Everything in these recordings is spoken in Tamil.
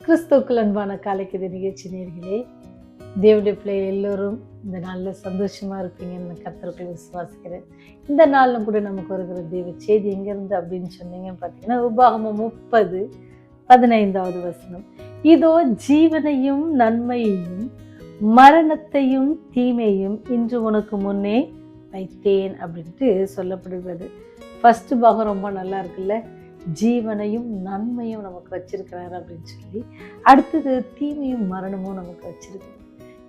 கிறிஸ்துவுக்குள் அன்பான காலைக்கிது நிகழ்ச்சி நேயர்களே, தேவனுடைய பிள்ளை எல்லோரும் இந்த நாளில் சந்தோஷமா இருப்பீங்கன்னு நான் கர்த்தருக்குள் விசுவாசிக்கிறேன். இந்த நாளிலும் கூட நமக்கு வருகிற தேவ செய்தி எங்கேருந்து அப்படின்னு சொன்னீங்கன்னு பார்த்தீங்கன்னா, உபாகமம் 30:15 இதோ ஜீவனையும் நன்மையையும் மரணத்தையும் தீமையும் இன்று உனக்கு முன்னே வைத்தேன் அப்படின்ட்டு சொல்லப்படுகிறது. ஃபர்ஸ்ட் பாகம் ரொம்ப நல்லா இருக்குல்ல, ஜீவனையும் நன்மையும் நமக்கு வச்சிருக்கிறாரு அப்படின்னு சொல்லி, அடுத்தது தீமையும் மரணமும் நமக்கு வச்சிருக்கு.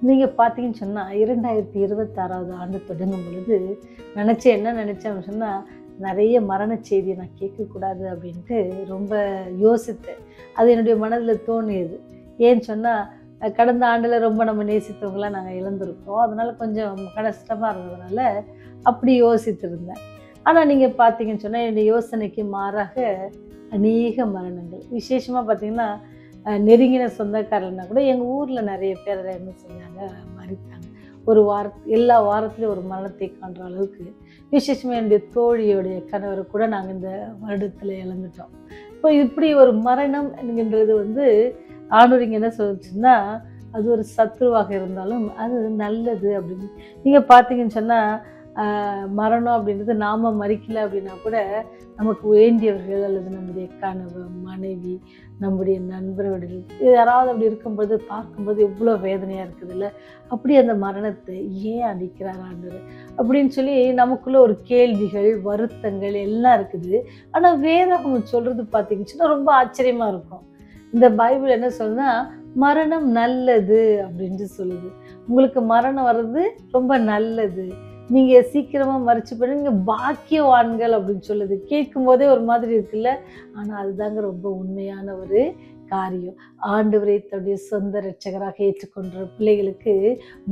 நீங்கள் பார்த்தீங்கன்னு சொன்னால் 2026 ஆண்டு தொடங்கும் பொழுது என்ன நினச்சேன் சொன்னால், நிறைய மரண செய்தியை நான் கேட்கக்கூடாது அப்படின்ட்டு ரொம்ப யோசித்தேன். அது என்னுடைய மனதில் தோணியது. ஏன்னு சொன்னால் கடந்த ஆண்டில் ரொம்ப நம்ம நேசித்தவங்களாம் நாங்கள் இழந்திருக்கோம். அதனால் கொஞ்சம் கஷ்டமாக இருந்ததுனால அப்படி யோசித்திருந்தேன். ஆனால் நீங்கள் பார்த்தீங்கன்னு சொன்னால் என்னுடைய யோசனைக்கு மாறாக அநேக மரணங்கள், விசேஷமாக பார்த்தீங்கன்னா நெருங்கின சொந்தக்காரன்னா கூட எங்கள் ஊரில் நிறைய பேர் என்ன செஞ்சாங்க, மறித்தாங்க. எல்லா வாரத்துலேயும் ஒரு மரணத்தை காண்ற அளவுக்கு. விசேஷமாக என்னுடைய தோழியோடைய கணவரை கூட நாங்கள் இந்த வருடத்தில் இழந்துட்டோம். இப்போ இப்படி ஒரு மரணம் என்கின்றது ஆண்டவர் இங்கே என்ன சொல்லிச்சுன்னா, அது ஒரு சத்ருவாக இருந்தாலும் அது நல்லது அப்படின்னு. நீங்கள் பார்த்தீங்கன்னு சொன்னால் மரணம் அப்படின்றது நாம் மறிக்கல அப்படின்னா கூட நமக்கு வேண்டியவர்கள் அல்லது நம்முடைய கணவர், மனைவி, நம்முடைய நண்பர்கள் யாராவது அப்படி இருக்கும்போது பார்க்கும்போது எவ்வளோ வேதனையாக இருக்குது இல்லை? அப்படி அந்த மரணத்தை ஏன் அடிக்கிறார் ஆண்டவர் அப்படின்னு சொல்லி நமக்குள்ள ஒரு கேள்விகள், வருத்தங்கள் எல்லாம் இருக்குது. ஆனால் வேதாகமம் சொல்கிறது பார்த்தீங்கன்னா ரொம்ப ஆச்சரியமாக இருக்கும். இந்த பைபிள் என்ன சொல்லுதுன்னா, மரணம் நல்லது அப்படின்ட்டு சொல்லுது. உங்களுக்கு மரணம் வர்றது ரொம்ப நல்லது, நீங்கள் சீக்கிரமாக மறிச்சு போய் நீங்கள் பாக்கியவான்கள் அப்படின்னு சொல்லுது. கேட்கும் போதே ஒரு மாதிரி இருக்குல்ல, ஆனால் அதுதாங்க ரொம்ப உண்மையான ஒரு காரியம். ஆண்டவரை தன்னுடைய சொந்த இரட்சகராக ஏற்றுக்கொண்ட பிள்ளைகளுக்கு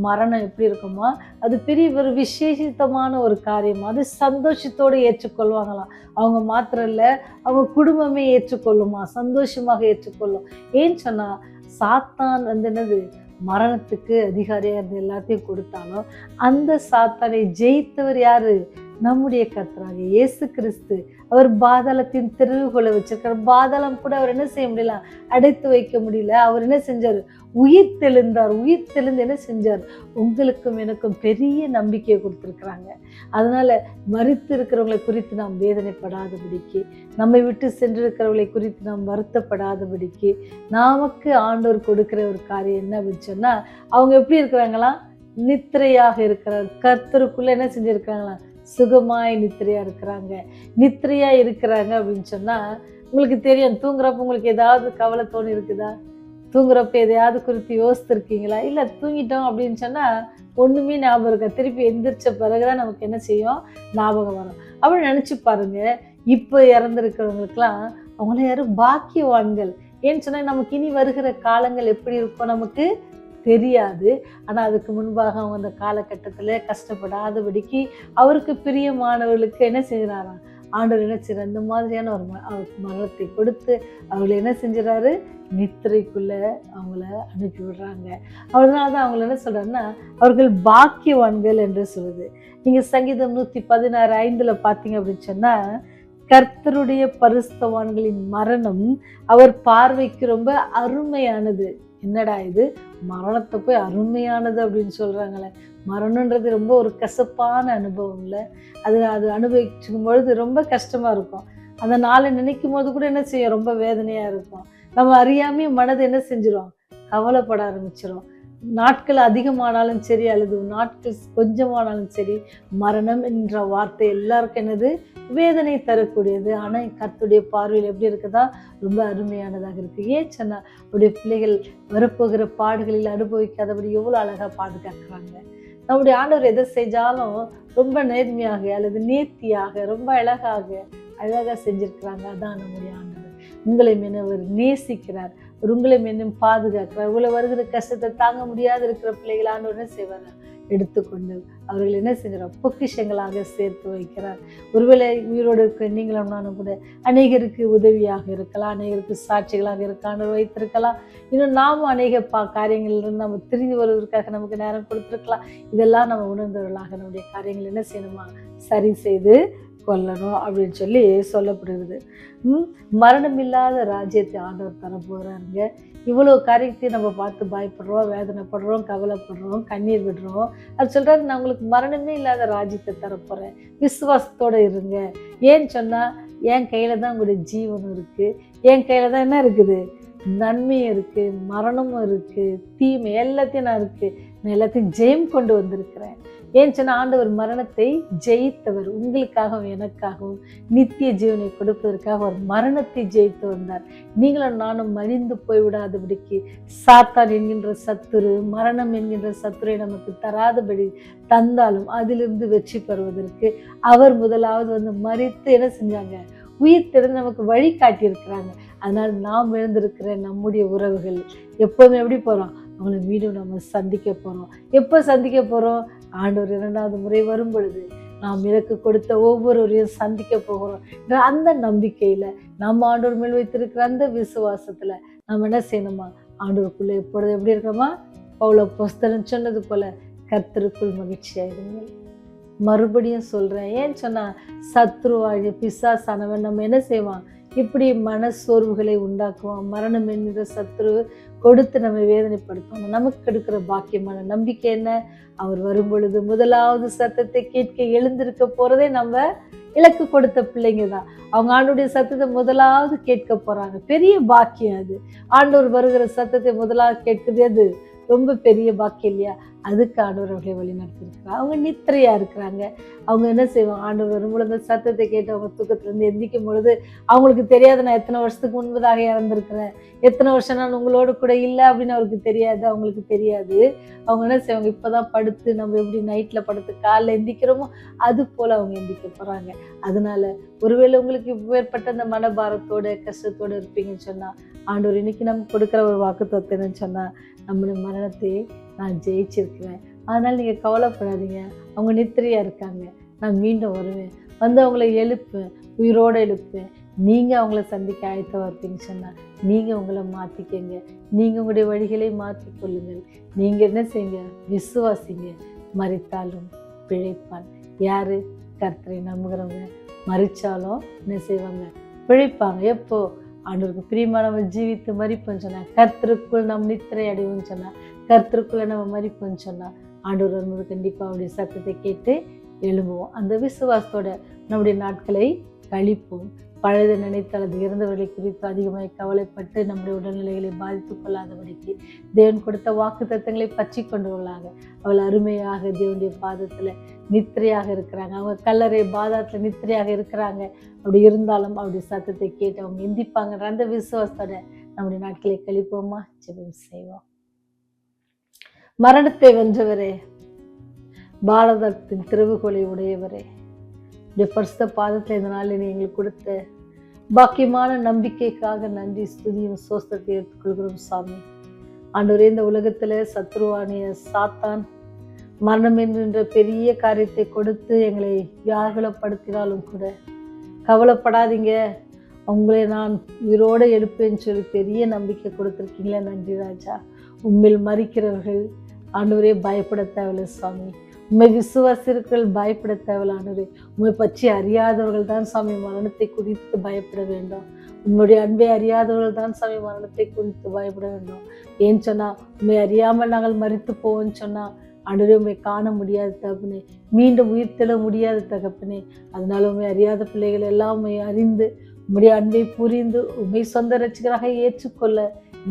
மரணம் எப்படி இருக்குமா, அது பெரிய ஒரு விசேஷித்தமான ஒரு காரியம். அது சந்தோஷத்தோடு ஏற்றுக்கொள்வாங்களாம். அவங்க மாத்திரம் இல்லை, அவங்க குடும்பமே ஏற்றுக்கொள்ளுமா, சந்தோஷமாக ஏற்றுக்கொள்ளும். ஏன்னு சொன்னால் சாத்தான் என்னது, மரணத்துக்கு அதிகாரியாக இருந்து எல்லாத்தையும் கொடுத்தாலும் அந்த சாத்தானை ஜெயித்தவர் யாரு? நம்முடைய கர்த்தராக இயேசு கிறிஸ்து. அவர் பாதாளத்தின் திறவுகோலை வச்சிருக்கார். பாதாளம் கூட அவர் என்ன செய்ய முடியல, அடைத்து வைக்க முடியல. அவர் என்ன செஞ்சார்? உயிர் தெழுந்தார். உயிர் தெழுந்து என்ன செஞ்சார்? உங்களுக்கும் எனக்கும் பெரிய நம்பிக்கையை கொடுத்துருக்குறாங்க. அதனால மரித்து இருக்கிறவங்களை குறித்து நாம் வேதனைப்படாதபடிக்கு, நம்மை விட்டு சென்றிருக்கிறவர்களை குறித்து நாம் வருத்தப்படாதபடிக்கு, நமக்கு ஆண்டவர் கொடுக்கிற ஒரு காரியம் என்ன அப்படின்னு சொன்னால், அவங்க எப்படி இருக்கிறாங்களாம்? நித்திரையாக இருக்கிறார். கர்த்தருக்குள்ள என்ன செஞ்சிருக்கிறாங்களாம்? சுகமாய் நித்திரையா இருக்கிறாங்க. நித்திரையா இருக்கிறாங்க அப்படின்னு சொன்னா, உங்களுக்கு தெரியும், தூங்குறப்ப உங்களுக்கு ஏதாவது கவலை தோணி இருக்குதா? தூங்குறப்ப எதையாவது குறித்து யோசித்திருக்கீங்களா? இல்லை தூங்கிட்டோம் அப்படின்னு சொன்னா ஒண்ணுமே ஞாபகம் இருக்கா? திருப்பி எந்திரிச்ச பிறகுதான் நமக்கு என்ன செய்யும், ஞாபகம் வரும். அப்படி நினைச்சு பாருங்க. இப்போ இறந்துருக்கிறவங்களுக்குலாம் அவங்களாம் யாரும் பாக்கியவான்கள். ஏன்னு சொன்னா நமக்கு இனி வருகிற காலங்கள் எப்படி இருக்கும் நமக்கு தெரியாது. ஆனால் அதுக்கு முன்பாக அவங்க அந்த காலகட்டத்தில் கஷ்டப்படாதபடிக்கு அவருக்கு பிரியமானவர்களுக்கு என்ன செய்கிறாராம், ஆண்டவர் என்ன செய்கிறார், இந்த மாதிரியான ஒரு மரணத்தை கொடுத்து அவங்களை என்ன செஞ்சுறாரு, நித்திரைக்குள்ள அவங்கள அனுப்பி விடுறாங்க. அதனால தான் அவங்கள என்ன சொல்றாருன்னா, அவர்கள் பாக்கியவான்கள் என்று சொல்லுது. நீங்கள் சங்கீதம் 116:5 பார்த்தீங்க அப்படின்னு சொன்னால், கர்த்தருடைய பரிசுத்தவான்களின் மரணம் அவர் பார்வைக்கு ரொம்ப அருமையானது. என்னடா இது, மரணத்தை போய் அருமையானது அப்படின்னு சொல்கிறாங்களே. மரணன்றது ரொம்ப ஒரு கசப்பான அனுபவம் இல்லை? அது அனுபவிக்கும் பொழுது ரொம்ப கஷ்டமாக இருக்கும். அந்த நாளை நினைக்கும் போது கூட என்ன செய்யும், ரொம்ப வேதனையாக இருக்கும். நம்ம அறியாமையே மனது என்ன செஞ்சிடும், கவலைப்பட ஆரம்பிச்சிடும். நாட்கள் அதிகமானாலும் சரி அல்லது நாட்கள் கொஞ்சமானாலும் சரி, மரணம் என்ற வார்த்தை எல்லாருக்கும் என்னது, வேதனை தரக்கூடியது. ஆனால் கர்த்தருடைய பார்வையில் எப்படி இருக்குதா, ரொம்ப அருமையானதாக இருக்குது. ஏன் சொன்னால் அவருடைய பிள்ளைகள் வரப்போகிற பாடுகளில் அனுபவிக்காதபடி எவ்வளோ அழகாக பாதுகாக்கிறாங்க. நம்முடைய ஆண்டவர் எதை செஞ்சாலும் ரொம்ப நேர்மையாக அல்லது நேர்த்தியாக ரொம்ப அழகாக செஞ்சிருக்கிறாங்க. அதான் நம்முடைய ஆண்டவர். உங்களை மெனவர் நேசிக்கிறார், உங்களை மென்னும் பாதுகாக்கிறார். உங்களை வருகிற கஷ்டத்தை தாங்க முடியாது இருக்கிற பிள்ளைகள் ஆண்டவர் என்ன செய்வார், எடுத்துக்கொண்டு அவர்கள் என்ன செஞ்சார், பொக்கிஷங்களாக சேர்த்து வைக்கிறார். ஒருவேளை உயிரோடு இருக்கிற நீங்களும் நானும் கூட அநேகருக்கு உதவியாக இருக்கலாம், அநேகருக்கு சாட்சிகளாக இருக்கான்னு வைத்திருக்கலாம். இன்னும் நாமும் அநேக காரியங்களிலிருந்து நம்ம திரும்பி வருவதற்காக நமக்கு நேரம் கொடுத்துருக்கலாம். இதெல்லாம் நம்ம உணர்ந்தவர்களாக நம்முடைய காரியங்கள் என்ன செய்யணுமா, சரி செய்து கொள்ளணும் அப்படின்னு சொல்லி சொல்லப்படுகிறது. மரணமில்லாத ராஜ்யத்தை ஆண்டவர் தர போகிறாருங்க. இவ்வளோ காரியத்தையும் நம்ம பார்த்து பயப்படுறோம், வேதனைப்படுறோம், கவலைப்படுறோம், கண்ணீர் விடுறோம். அது சொல்கிறாரு, நான் உங்களுக்கு மரணமே இல்லாத ராஜ்யத்தை தரப்போகிறேன், விசுவாசத்தோடு இருங்க. ஏன்னு சொன்னால் என் கையில் தான் உங்களுடைய ஜீவனும் இருக்குது, என் கையில் தான் என்ன இருக்குது, நன்மையும் இருக்குது, மரணமும் இருக்குது, தீமை எல்லாத்தையும் நான் எல்லாத்தையும் ஜெயம் கொண்டு வந்திருக்கிறேன். ஏன்னு சொன்னால் ஆண்டவர் மரணத்தை ஜெயித்தவர். உங்களுக்காகவும் எனக்காகவும் நித்திய ஜீவனை கொடுப்பதற்காக ஒரு மரணத்தை ஜெயித்து வந்தார். நீங்களும் நானும் மறிந்து போய்விடாதபடிக்கு சாத்தான் என்கின்ற சத்துரு, மரணம் என்கின்ற சத்துரை நமக்கு தராதபடி தந்தாலும் அதிலிருந்து வெற்றி பெறுவதற்கு அவர் முதலாவது மறித்து என்ன செஞ்சாங்க, உயிர் திறந்து நமக்கு வழி காட்டியிருக்கிறாங்க. அதனால் நாம் எழுந்திருக்கிற நம்முடைய உறவுகள் எப்போதுமே எப்படி போகிறோம், அவங்களை மீண்டும் நம்ம சந்திக்க போகிறோம். எப்போ சந்திக்க போகிறோம், ஆண்டவர் 2வது முறை வரும் பொழுது நாம் இலக்கு கொடுத்த ஒவ்வொருவரையும் சந்திக்க போகிறோம். அந்த நம்பிக்கையில் நம்ம ஆண்டவர் மேல் வைத்திருக்கிற அந்த விசுவாசத்தில் நம்ம என்ன செய்யணுமா, ஆண்டவருக்குள்ளே எப்பொழுது எப்படி இருக்கோமா, பவுல் அப்போஸ்தலன் சொன்னது போல கர்த்தருக்குள் மகிழ்ச்சியாயிருங்கள். மறுபடியும் சொல்கிறேன், ஏன்னு சொன்னால் சத்ருவாழி பிசாசானவன் நம்ம என்ன செய்வான், இப்படி மனசோர்வுகளை உண்டாக்குவான். மரணம் என்கிற சத்ரு கொடுத்து நம்ம வேதனைப்படுத்துவாங்க. நமக்கு கிடைக்கிற பாக்கியமான நம்பிக்கை என்ன, அவர் வரும் பொழுது முதலாவது சத்தத்தை கேட்க எழுந்திருக்க போகிறதே நம்ம இலக்கு கொடுத்த பிள்ளைங்க தான். அவங்க ஆண்டோடைய சத்தத்தை முதலாவது கேட்க போகிறாங்க. பெரிய பாக்கியம் அது. ஆண்டவர் வருகிற சத்தத்தை முதலாவது கேட்குது, அது ரொம்ப பெரிய பாக்கியம் இல்லையா? அதுக்கு ஆண்டவர் அவர்களை வழி நடத்திருக்கிறாங்க. அவங்க நித்திரையா இருக்கிறாங்க. அவங்க என்ன செய்வாங்க, ஆண்டவர் வரும்பொழுது அந்த சத்தத்தை கேட்டு அவங்க தூக்கத்திலேருந்து எந்திக்கும் பொழுது அவங்களுக்கு தெரியாது, நான் எத்தனை வருஷத்துக்கு முன்பதாக இறந்துருக்கிறேன், எத்தனை வருஷம் நான் உங்களோட கூட இல்லை அப்படின்னு அவருக்கு தெரியாது, அவங்களுக்கு தெரியாது. அவங்க என்ன செய்வாங்க, இப்போதான் படுத்து நம்ம எப்படி நைட்டில் படுத்து காலைல எந்திக்கிறோமோ அது போல் அவங்க எந்திக்க போகிறாங்க. அதனால ஒருவேளை உங்களுக்கு ஏற்பட்ட அந்த மனபாரத்தோட கஷ்டத்தோடு இருப்பீங்கன்னு சொன்னால், ஆண்டவர் இன்னைக்கு நமக்கு கொடுக்குற ஒரு வாக்குத்தத்தம் என்னன்னு சொன்னால், நம்முடைய மரணத்தை நான் ஜெயிச்சிருக்கிறேன், அதனால் நீங்கள் கவலைப்படாதீங்க, அவங்க நித்திரையாக இருக்காங்க, நான் மீண்டும் வருவேன், அவங்கள எழுப்பேன், உயிரோடு எழுப்பேன். நீங்கள் அவங்கள சந்திக்க ஆயத்தமாக இருப்பீங்கன்னு சொன்னால் நீங்கள் உங்களை மாற்றிக்கங்க, நீங்கள் உங்களுடைய வழிகளை மாற்றிக்கொள்ளுங்கள். நீங்கள் என்ன செய்யுங்க, விசுவாசிங்க. மரித்தாலும் பிழைப்பான். யார்? கர்த்தரை நம்புகிறவங்க மரித்தாலும் என்ன செய்வாங்க, பிழைப்பாங்க. எப்போ? ஆண்டவருக்கு பிரியமானவன் ஜீவித்து மரிப்போன்னு சொன்னால், கர்த்தருக்குள் நாம் நித்திரை அடைவோம்னு சொன்னால், கர்த்தருக்குள்ள நம்ம மரிப்போம்னு சொன்னால், ஆண்டவர் வரும்போது கண்டிப்பாக அவருடைய சத்தத்தை கேட்டு எழும்புவோம். அந்த விசுவாசத்தோட நம்முடைய நாட்களை கழிப்போம். பழையதை நினைத்தால் அது இறந்தவர்களை குறித்து அதிகமாக கவலைப்பட்டு நம்முடைய உடல்நிலைகளை பாதித்து கொள்ளாதபடிக்கு தேவன் கொடுத்த வாக்கு தத்தங்களை பற்றி கொண்டு கொள்ளாங்க. அவள் அருமையாக தேவனுடைய பாதத்தில் நித்திரையாக இருக்கிறாங்க. அவங்க கல்லறை பாதத்தில் நித்திரையாக இருக்கிறாங்க. அப்படி இருந்தாலும் அவருடைய சத்தத்தை கேட்டு அவங்க எந்திப்பாங்கன்ற அந்த விசுவாசத்தோட நம்முடைய நாட்களை கழிப்போமா, ஜெபம் செய்வோம். மரணத்தை வென்றவரே, பாரதத்தின் திறவுகோலை உடையவரே, இந்த பரிசுத்த பாதத்தில் இந்த நாளில் எங்களுக்கு கொடுத்த பாக்கியமான நம்பிக்கைக்காக நன்றி, ஸ்துதியும் சோஸ்திரத்தை எடுத்துக்கொள்கிறோம் சாமி. ஆண்டவரே, இந்த உலகத்தில் சத்ருவானிய சாத்தான் மரணம் என்கின்ற பெரிய காரியத்தை கொடுத்து எங்களை வியாகுலப்படுத்தினாலும் கூட கவலைப்படாதீங்க, அவங்களே நான் உயிரோடு எழுப்பேன்னு சொல்லி பெரிய நம்பிக்கை கொடுத்துருக்கீங்களே, நன்றி ராஜா. உண்மையில் மறிக்கிறவர்கள் ஆண்டவரே பயப்பட தேவையில்லை சாமி. உண்மை விசுவாசிகள் பயப்பட தேவையில்லை ஆண்டவரே. உண்மை பற்றி அறியாதவர்கள் தான் சாமி மரணத்தை குறித்து பயப்பட வேண்டும். உங்களுடைய அன்பை அறியாதவர்கள் தான் சாமி மரணத்தை குறித்து பயப்பட வேண்டும். ஏன்னு சொன்னால், உண்மை அறியாமல் நாங்கள் மறித்து போவோன்னு சொன்னால் ஆண்டவரே உண்மை காண முடியாத தகப்பனே, மீண்டும் உயிர் தெள முடியாத தகப்பனே. அதனால உண்மை அறியாத பிள்ளைகள் எல்லாம் உண்மை அறிந்து உம்முடைய அன்பை புரிந்து உண்மை சொந்த ரட்சகராக ஏற்றுக்கொள்ள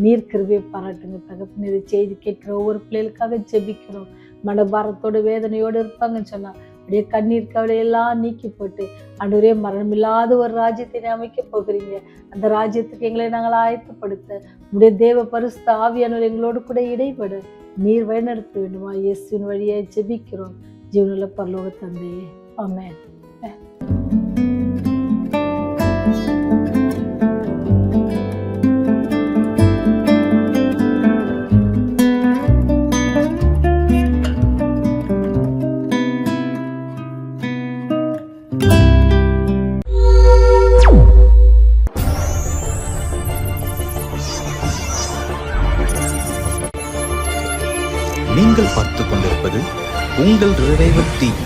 நீர் கிருபையை பாராட்டுங்க தகப்பனே. இதை செய்தி கேட்கிற ஒவ்வொரு பிள்ளைகளுக்காக ஜெபிக்கிறோம். மனபாரத்தோடு வேதனையோடு இருப்பாங்கன்னு சொன்னா அப்படியே கண்ணீர் கவலையெல்லாம் நீக்கி போட்டு ஆண்டவரே மரணமில்லாத ஒரு ராஜ்யத்தை அமைக்க போகிறீங்க. அந்த ராஜ்யத்துக்கு எங்களை நாங்கள் ஆயத்தப்படுத்த உடைய தேவ பரிசுத்த ஆவியானவர் எங்களோடு கூட இடைப்பட நீர் வழிநடத்த வேண்டுமா? இயேசுவின் வழியை ஜெபிக்கிறோம் ஜீவனுள்ள பரலோக தந்தையே, ஆமென். நீங்கள் பார்த்துக் கொண்டிருப்பது உங்கள் ரிவைவல் டிவி.